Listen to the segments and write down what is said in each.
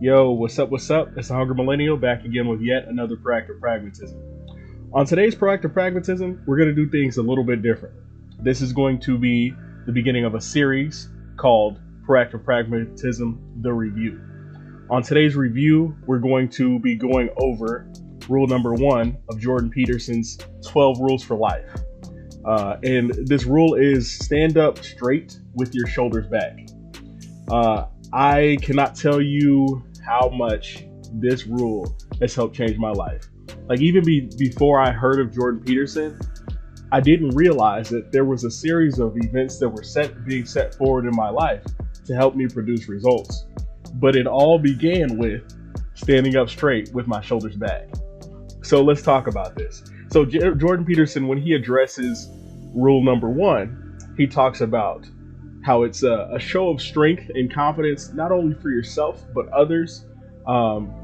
Yo, what's up, what's up? It's the Hungry Millennial back again with yet another Proactive Pragmatism. On today's Proactive Pragmatism, we're going to do things a little bit different. This is going to be the beginning of a series called Proactive Pragmatism, The Review. On today's review, we're going to be going over rule number 1 of Jordan Peterson's 12 rules for life. And this rule is stand up straight with your shoulders back. I cannot tell you how much this rule has helped change my life. Like even before I heard of Jordan Peterson, I didn't realize that there was a series of events that were being set forward in my life to help me produce results. But it all began with standing up straight with my shoulders back. So let's talk about this. So Jordan Peterson, when he addresses rule number 1, he talks about how it's a show of strength and confidence, not only for yourself, but others.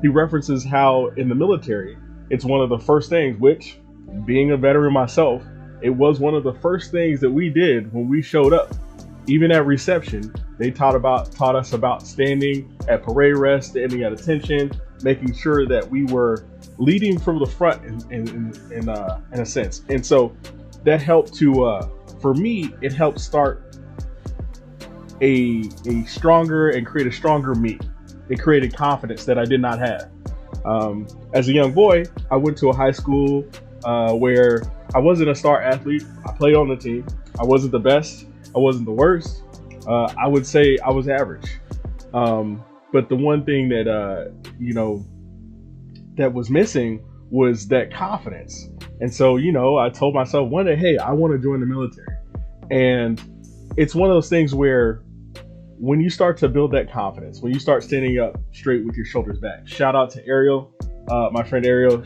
He references how in the military, it's one of the first things, which being a veteran myself, it was one of the first things that we did when we showed up. Even at reception, they taught us about standing at parade rest, standing at attention, making sure that we were leading from the front in a sense. And so that helped to, for me, it helped start a stronger and create a stronger me. It created confidence that I did not have. As a young boy, I went to a high school where I wasn't a star athlete. I played on the team. I wasn't the best. I wasn't the worst. I would say I was average. But the one thing that, that was missing was that confidence. And so, I told myself one day, hey, I want to join the military. And it's one of those things where when you start to build that confidence, when you start standing up straight with your shoulders back, shout out to Ariel, my friend Ariel.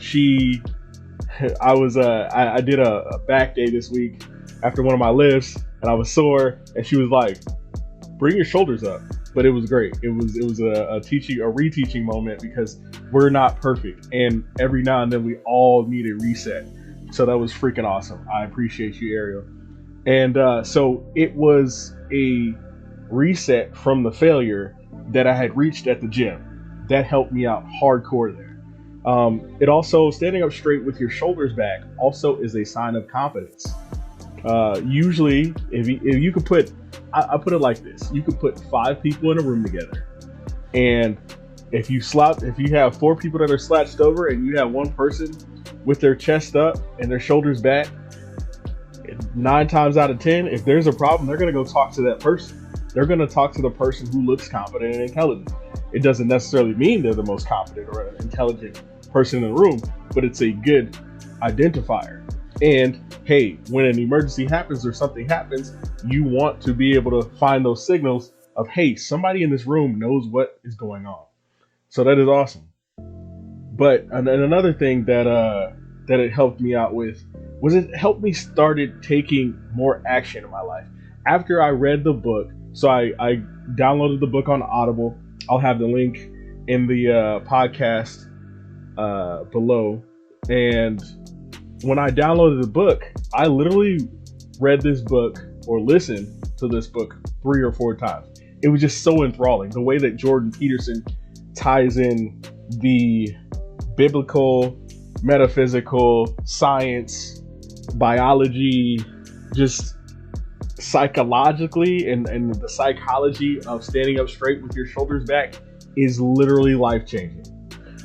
I did a back day this week after one of my lifts and I was sore, and she was like, bring your shoulders up. But it was great. It was a reteaching moment, because we're not perfect. And every now and then we all need a reset. So that was freaking awesome. I appreciate you, Ariel. And so it was a reset from the failure that I had reached at the gym. That helped me out hardcore there. It also, standing up straight with your shoulders back also is a sign of confidence. Usually, if you could put, I put it like this, you could put 5 people in a room together, and if you have 4 people that are slouched over and you have one person with their chest up and their shoulders back, 9 times out of 10, if there's a problem, they're going to go talk to that person. They're going to talk to the person who looks confident and intelligent. It doesn't necessarily mean they're the most confident or intelligent person in the room, but it's a good identifier. And hey, when an emergency happens or something happens, you want to be able to find those signals of, hey, somebody in this room knows what is going on. So that is awesome. But another thing that it helped me out with was it helped me started taking more action in my life. After I read the book, so I downloaded the book on Audible. I'll have the link in the podcast below. And when I downloaded the book, I literally read this book or listened to this book 3 or 4 times. It was just so enthralling. The way that Jordan Peterson ties in the biblical, metaphysical, science, biology, just psychologically, and the psychology of standing up straight with your shoulders back is literally life-changing.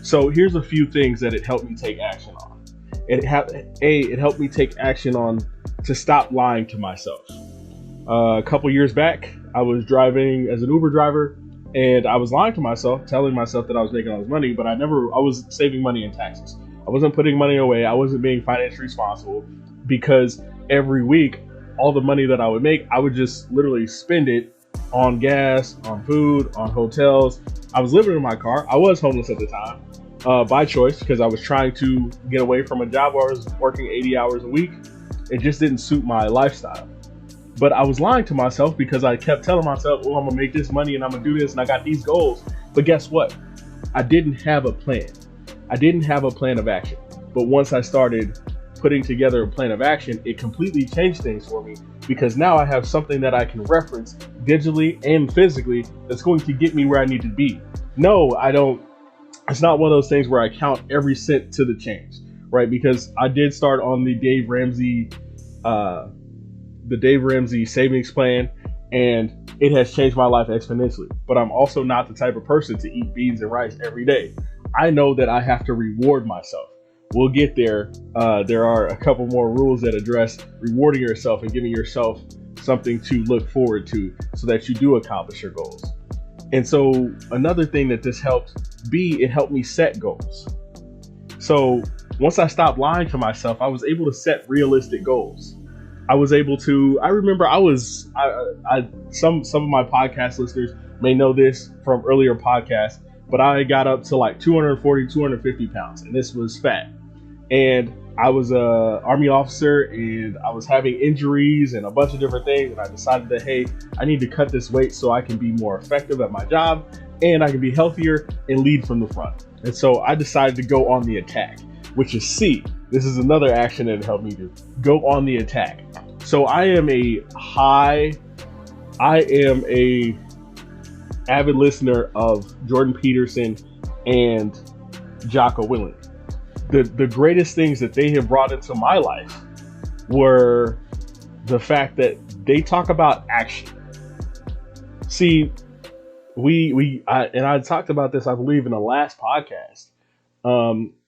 So here's a few things that it helped me take action on. It helped me take action on to stop lying to myself. A couple years back, I was driving as an Uber driver, and I was lying to myself, telling myself that I was making all this money, but I was saving money in taxes. I wasn't putting money away. I wasn't being financially responsible, because every week, all the money that I would make, I would just literally spend it on gas, on food, on hotels. I was living in my car. I was homeless at the time, by choice, because I was trying to get away from a job where I was working 80 hours a week. It just didn't suit my lifestyle. But I was lying to myself because I kept telling myself, oh, I'm gonna make this money and I'm gonna do this and I got these goals. But guess what? I didn't have a plan. I didn't have a plan of action. But once I started putting together a plan of action, it completely changed things for me, because now I have something that I can reference digitally and physically that's going to get me where I need to be. no, I don't. It's not one of those things where I count every cent to the change, right? Because I did start on the Dave Ramsey savings plan, and it has changed my life exponentially. But I'm also not the type of person to eat beans and rice every day. I know that I have to reward myself. We'll get there. There are a couple more rules that address rewarding yourself and giving yourself something to look forward to so that you do accomplish your goals. And so another thing that this helped it helped me set goals. So once I stopped lying to myself, I was able to set realistic goals. I was able to, I remember some of my podcast listeners may know this from earlier podcasts, but I got up to like 240, 250 pounds, and this was fat. And I was a Army officer, and I was having injuries and a bunch of different things. And I decided that, hey, I need to cut this weight so I can be more effective at my job and I can be healthier and lead from the front. And so I decided to go on the attack, which is C. This is another action that helped me to go on the attack. So I am a avid listener of Jordan Peterson and Jocko Willink. The greatest things that they have brought into my life were the fact that they talk about action. See, I talked about this, I believe, in the last podcast.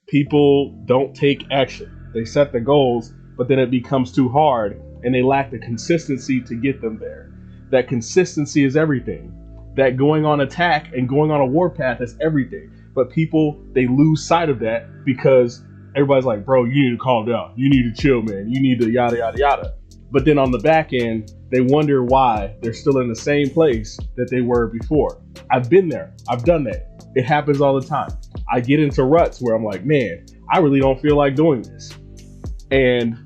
People don't take action. They set the goals, but then it becomes too hard, and they lack the consistency to get them there. That consistency is everything. That going on attack and going on a warpath is everything. But people, they lose sight of that because everybody's like, bro, you need to calm down. You need to chill, man. You need to yada, yada, yada. But then on the back end, they wonder why they're still in the same place that they were before. I've been there. I've done that. It happens all the time. I get into ruts where I'm like, man, I really don't feel like doing this. And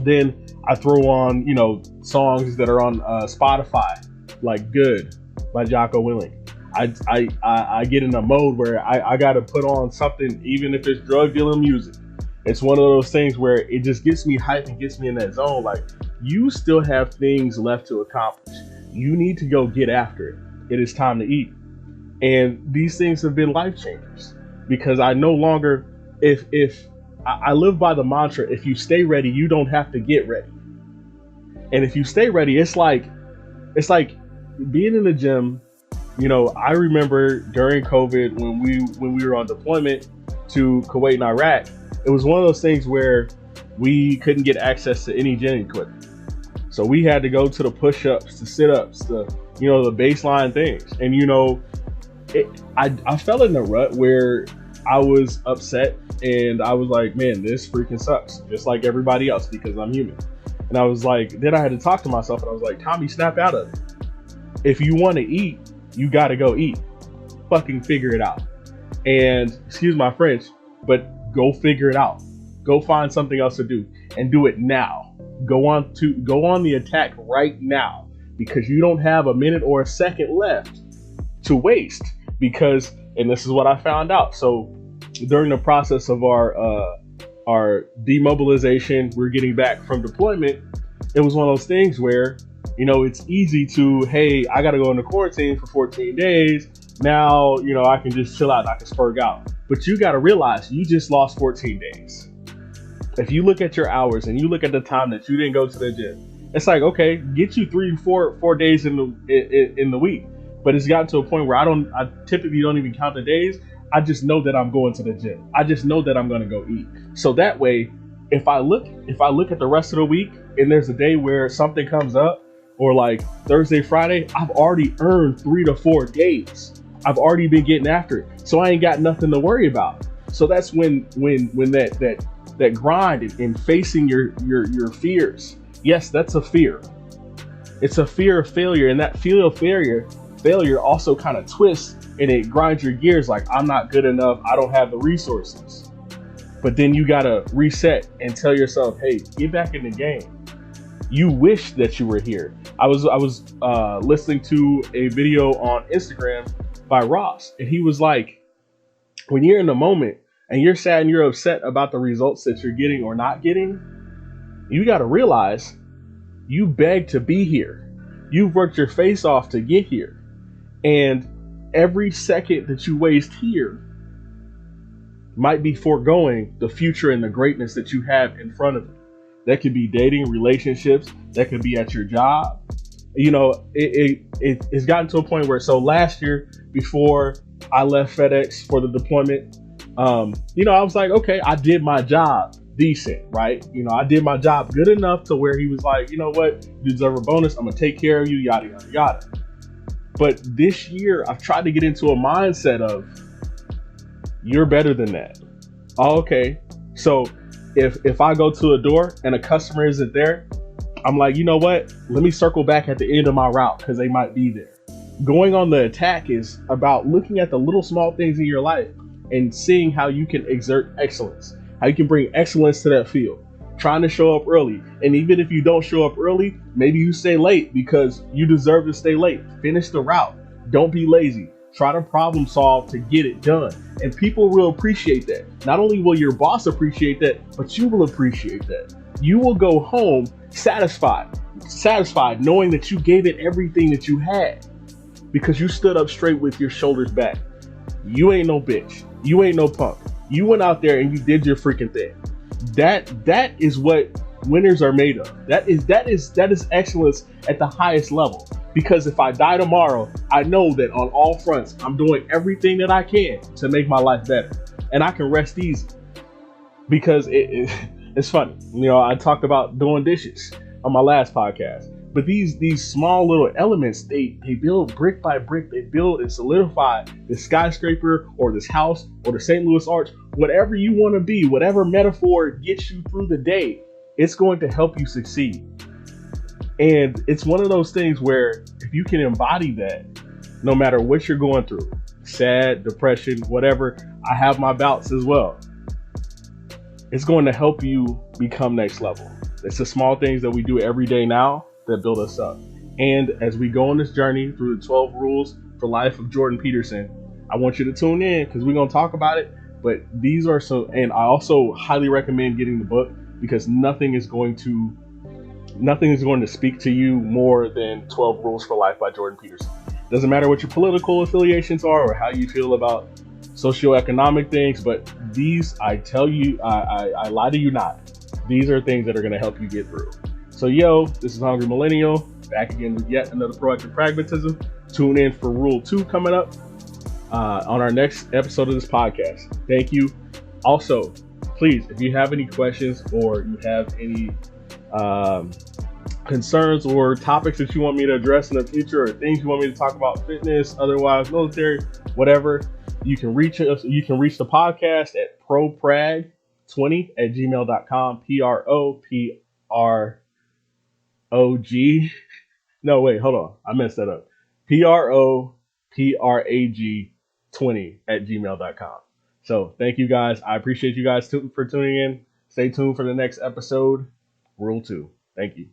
then I throw on, songs that are on Spotify, like Good by Jocko Willink. I get in a mode where I got to put on something, even if it's drug dealing music. It's one of those things where it just gets me hyped and gets me in that zone. Like, you still have things left to accomplish. You need to go get after it. It is time to eat. And these things have been life changers because I no longer, if I live by the mantra, if you stay ready, you don't have to get ready. And if you stay ready, it's like being in the gym. I remember during COVID when we were on deployment to Kuwait and Iraq, it was one of those things where we couldn't get access to any gym equipment. So we had to go to the push-ups, the sit-ups, the baseline things. And, I fell in a rut where I was upset and I was like, man, this freaking sucks. Just like everybody else, because I'm human. And I was like, then I had to talk to myself and I was like, Tommy, snap out of it. If you want to eat, you got to go eat. Fucking figure it out. And excuse my French, but go figure it out. Go find something else to do and do it now. Go on the attack right now, because you don't have a minute or a second left to waste. Because, and this is what I found out. So during the process of our demobilization, we're getting back from deployment. It was one of those things where, it's easy to, hey, I got to go into quarantine for 14 days. Now, I can just chill out and I can spurg out. But you got to realize you just lost 14 days. If you look at your hours and you look at the time that you didn't go to the gym, it's like, okay, get you 4 days in the week. But it's gotten to a point where I typically don't even count the days. I just know that I'm going to the gym. I just know that I'm going to go eat. So that way, if I look at the rest of the week and there's a day where something comes up, or like Thursday, Friday, I've already earned 3 to 4 days. I've already been getting after it. So I ain't got nothing to worry about. So that's when that grind and facing your fears. Yes, that's a fear. It's a fear of failure. And that fear of failure also kind of twists and it grinds your gears like, I'm not good enough. I don't have the resources. But then you got to reset and tell yourself, hey, get back in the game. You wish that you were here. I was listening to a video on Instagram by Ross, and he was like, when you're in the moment and you're sad and you're upset about the results that you're getting or not getting, you got to realize you begged to be here. You've worked your face off to get here. And every second that you waste here might be foregoing the future and the greatness that you have in front of you. That could be dating, relationships, that could be at your job. You know, it's gotten to a point where, so last year before I left FedEx for the deployment, you know, I was like, okay, I did my job decent, right? You know, I did my job good enough to where he was like, you know what, you deserve a bonus. I'm gonna take care of you, yada, yada, yada. But this year I've tried to get into a mindset of, you're better than that. Oh, okay. So if I go to a door and a customer isn't there, I'm like, you know what? Let me circle back at the end of my route because they might be there. Going on the attack is about looking at the little small things in your life and seeing how you can exert excellence, how you can bring excellence to that field, trying to show up early. And even if you don't show up early, maybe you stay late because you deserve to stay late. Finish the route. Don't be lazy. Try to problem solve to get it done. And people will appreciate that. Not only will your boss appreciate that, but you will appreciate that. You will go home satisfied knowing that you gave it everything that you had because you stood up straight with your shoulders back. You ain't no bitch. You ain't no punk. You went out there and you did your freaking thing. That is what winners are made of. That is excellence at the highest level. Because if I die tomorrow, I know that on all fronts, I'm doing everything that I can to make my life better. And I can rest easy. Because it's funny. You know, I talked about doing dishes on my last podcast. But these small little elements, they build brick by brick. They build and solidify this skyscraper or this house or the St. Louis Arch. Whatever you want to be, whatever metaphor gets you through the day, it's going to help you succeed. And it's one of those things where if you can embody that, no matter what you're going through, sad, depression, whatever, I have my bouts as well. It's going to help you become next level. It's the small things that we do every day now that build us up. And as we go on this journey through the 12 rules for life of Jordan Peterson, I want you to tune in because we're going to talk about it. But these are some, and I also highly recommend getting the book because nothing is going to speak to you more than 12 Rules for Life by Jordan Peterson. Doesn't matter what your political affiliations are or how you feel about socioeconomic things, but these, I tell you, I lie to you not. These are things that are going to help you get through. So, this is Hungry Millennial, back again with yet another Proactive Pragmatism. Tune in for Rule 2 coming up on our next episode of this podcast. Thank you. Also, please, if you have any questions or you have any concerns or topics that you want me to address in the future or things you want me to talk about, fitness, otherwise, military, whatever, you can reach us. You can reach the podcast at proprag20@gmail.com. PROPROG. No, wait, hold on. I messed that up. PROPRAG20@gmail.com. So thank you guys. I appreciate you guys for tuning in. Stay tuned for the next episode. Rule 2. Thank you.